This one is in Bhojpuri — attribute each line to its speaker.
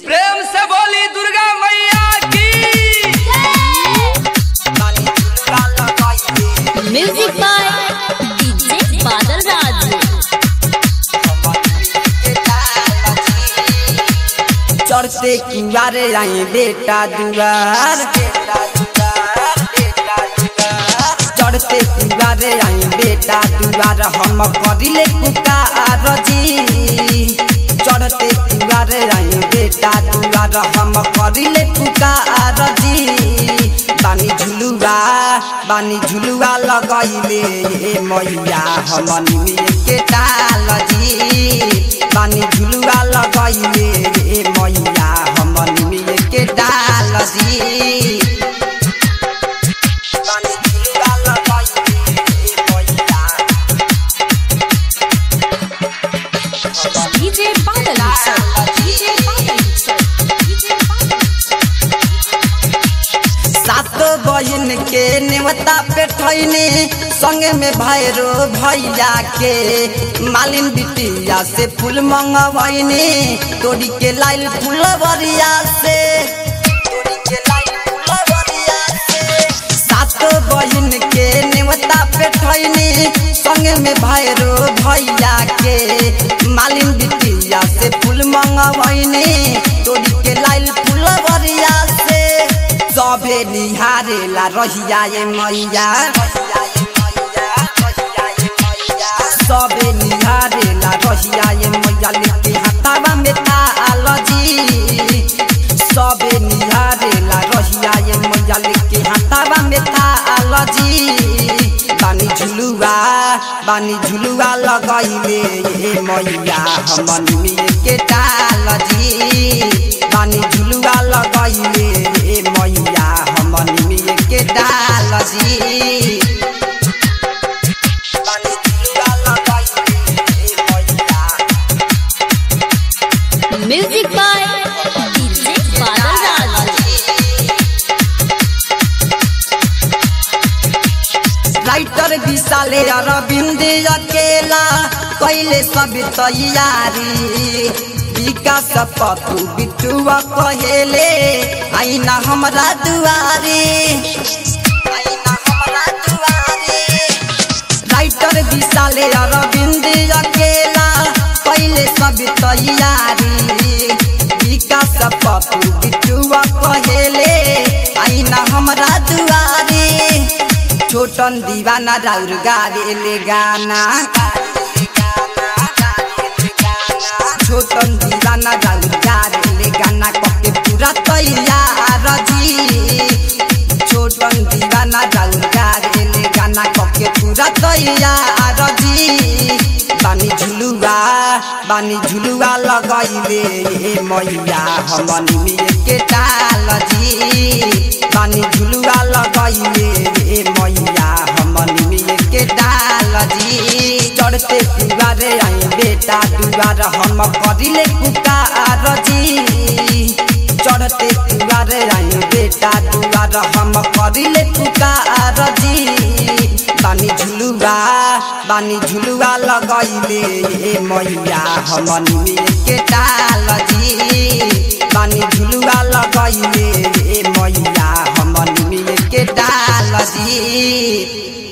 Speaker 1: प्रेम से बोली दुर्गा मैया की।
Speaker 2: म्यूजिक बाय डीजे बादल राज।
Speaker 3: चढ़ते कुआरे आई बेटा दुआर, चढ़ते कुआरे आई बेटा दुआर हम करिले पुकार जी। चढ़ते कुआरे आई बेटा दुआर हम करिले पुकार जी। बानी झुलुआ लगैले मैया हमनी में के टाल जी। बानी झुलुआ लगैले मैया हमनी में के टाल जी।
Speaker 2: डीजे बादल
Speaker 3: सात बहन के नेवता पे ठैने संगे में भैरो भैया के मालिन बिटिया से फूल मंगवैने तोड़ी के लाइल फूलवरिया से। सात बहन के नेवता पे ठैने संगे में भैरो भैया के मालिन बिटिया से फूल मंगवैने तोड़ी के लाइल फूलवरिया से। सबे निहारेला रहिया ये मैया, सबे निहारेला रहिया ये मैया लेके हाथावा में ताल जी। सबे निहारेला रहिया ये मैया लेके हाथावा में ताल जी। बानी झुलुआ लगैले मैया हमनी में के टाल जी। बानी झुलुआ लगैले मैया हमनी में के टाल जी।
Speaker 2: Music by DJ Badal Raj.
Speaker 3: Writer विशाले अरविंद अकेला कैले सब तैयारी। विकास पप्पू बिटुआ कहेले आईना हमरा दुआरे। राइटर विशाले अरविंद अकेला कैले सब तैयारी। विकास पप्पू बिटुआ कहेले आईना हमरा दुआरे। छोटन दीवाना राउर गावेले गाना, छोटन दीवाना राउर गावेले गाना कके पूरा तैयार जी। छोटन दीवाना राउर गावेले गाना कके पूरा तैयार जी। बानी झुलुआ लगैले मैया हमनी में के टाल जी। बानी झुलुआ लगैले मैया हमनी में के टाल जी। चढ़ते कुआरे आई बेटा दुआर हम करिले पुकार जी। चढ़ते कुआरे आई बेटा दुआर हम करिले पुकार जी। बानी झुलुआ लगैले मैया हमनी में के टाल जी। बानी झुलुआ लगैले मैया हमनी में के टाल जी।